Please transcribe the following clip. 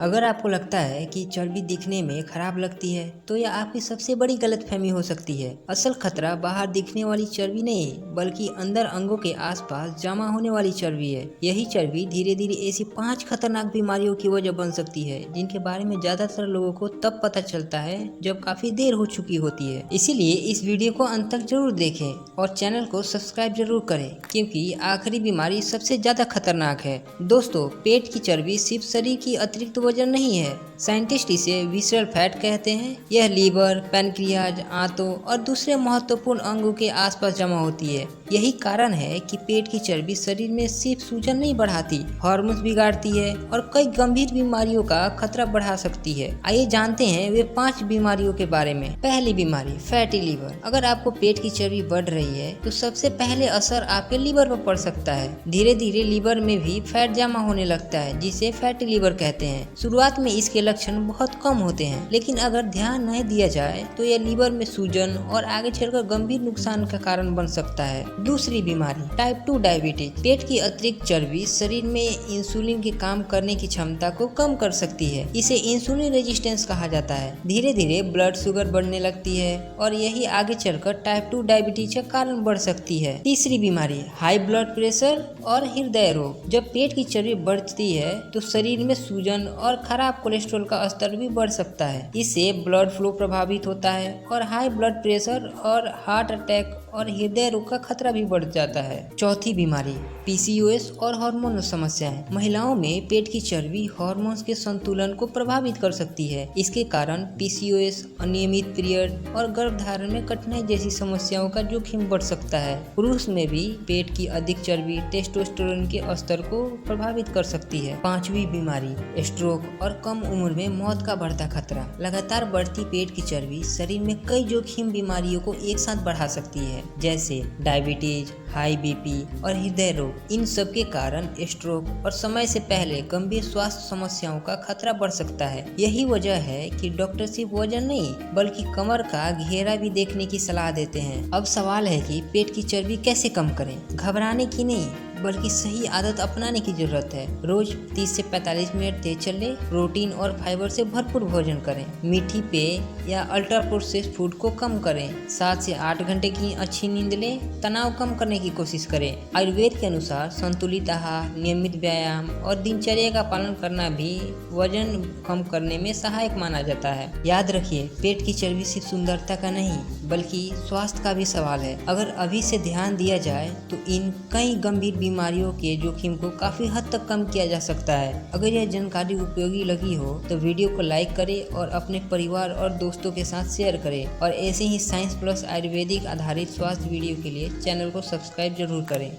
अगर आपको लगता है कि चर्बी दिखने में खराब लगती है तो यह आपकी सबसे बड़ी गलतफहमी हो सकती है। असल खतरा बाहर दिखने वाली चर्बी नहीं बल्कि अंदर अंगों के आसपास जमा होने वाली चर्बी है। यही चर्बी धीरे धीरे ऐसी 5 खतरनाक बीमारियों की वजह बन सकती है जिनके बारे में ज्यादातर लोगों को तब पता चलता है जब काफी देर हो चुकी होती है। इसीलिए इस वीडियो को अंत तक जरूर देखें और चैनल को सब्सक्राइब जरूर करें क्योंकि आखिरी बीमारी सबसे ज्यादा खतरनाक है। दोस्तों, पेट की चर्बी सिर्फ शरीर की अतिरिक्त वजन नहीं है। साइंटिस्ट इसे विसरल फैट कहते हैं। यह लीवर, पैनक्रियाज, आंतों और दूसरे महत्वपूर्ण अंगों के आसपास जमा होती है। यही कारण है कि पेट की चर्बी शरीर में सिर्फ सूजन नहीं बढ़ाती, हार्मोन्स बिगाड़ती है और कई गंभीर बीमारियों का खतरा बढ़ा सकती है। आइए जानते हैं वे 5 बीमारियों के बारे में। पहली बीमारी, फैटी लीवर। अगर आपको पेट की चर्बी बढ़ रही है तो सबसे पहले असर आपके लीवर पर पड़ सकता है। धीरे धीरे लीवर में भी फैट जमा होने लगता है जिसे फैटी लीवर कहते हैं। शुरुआत में इसके लक्षण बहुत कम होते हैं, लेकिन अगर ध्यान नहीं दिया जाए तो यह लीवर में सूजन और आगे चलकर गंभीर नुकसान का कारण बन सकता है। दूसरी बीमारी, टाइप 2 डायबिटीज। पेट की अतिरिक्त चर्बी शरीर में इंसुलिन के काम करने की क्षमता को कम कर सकती है। इसे इंसुलिन रेजिस्टेंस कहा जाता है। धीरे धीरे ब्लड शुगर बढ़ने लगती है और यही आगे चलकर टाइप 2 डायबिटीज का कारण बढ़ सकती है। तीसरी बीमारी, हाई ब्लड प्रेशर और हृदय रोग। जब पेट की चर्बी बढ़ती है तो शरीर में सूजन और खराब कोलेस्ट्रॉल का स्तर भी बढ़ सकता है। इससे ब्लड फ्लो प्रभावित होता है और हाई ब्लड प्रेशर और हार्ट अटैक और हृदय रोग का खतरा भी बढ़ जाता है। चौथी बीमारी, पीसीओएस और हार्मोनल समस्याएं। महिलाओं में पेट की चर्बी हार्मोन्स के संतुलन को प्रभावित कर सकती है। इसके कारण पीसीओएस, अनियमित पीरियड और गर्भधारण में कठिनाई जैसी समस्याओं का जोखिम बढ़ सकता है। पुरुष में भी पेट की अधिक चर्बी टेस्टोस्टेरोन के स्तर को प्रभावित कर सकती है। पांचवी बीमारी, स्ट्रोक और कम उम्र में मौत का बढ़ता खतरा। लगातार बढ़ती पेट की चर्बी शरीर में कई जोखिम बीमारियों को एक साथ बढ़ा सकती है, जैसे डायबिटीज, हाई बीपी और हृदय रोग। इन सब के कारण स्ट्रोक और समय से पहले गंभीर स्वास्थ्य समस्याओं का खतरा बढ़ सकता है। यही वजह है कि डॉक्टर सिर्फ वजन नहीं बल्कि कमर का घेरा भी देखने की सलाह देते हैं। अब सवाल है कि पेट की चर्बी कैसे कम करें। घबराने की नहीं बल्कि सही आदत अपनाने की जरूरत है। रोज 30 से 45 मिनट तेज चलें, प्रोटीन और फाइबर से भरपूर भोजन करें, मीठी पेय या अल्ट्रा प्रोसेस्ड फूड को कम करें, 7 से 8 घंटे की अच्छी नींद लें, तनाव कम करने की कोशिश करें। आयुर्वेद के अनुसार संतुलित आहार, नियमित व्यायाम और दिनचर्या का पालन करना भी वजन कम करने में सहायक माना जाता है। याद रखिए, पेट की चर्बी सिर्फ सुंदरता का नहीं बल्कि स्वास्थ्य का भी सवाल है। अगर अभी से ध्यान दिया जाए तो इन कई गंभीर बीमारियों के जोखिम को काफी हद तक कम किया जा सकता है। अगर यह जानकारी उपयोगी लगी हो तो वीडियो को लाइक करें और अपने परिवार और दोस्तों के साथ शेयर करें और ऐसे ही साइंस प्लस आयुर्वेदिक आधारित स्वास्थ्य वीडियो के लिए चैनल को सब्सक्राइब जरूर करें।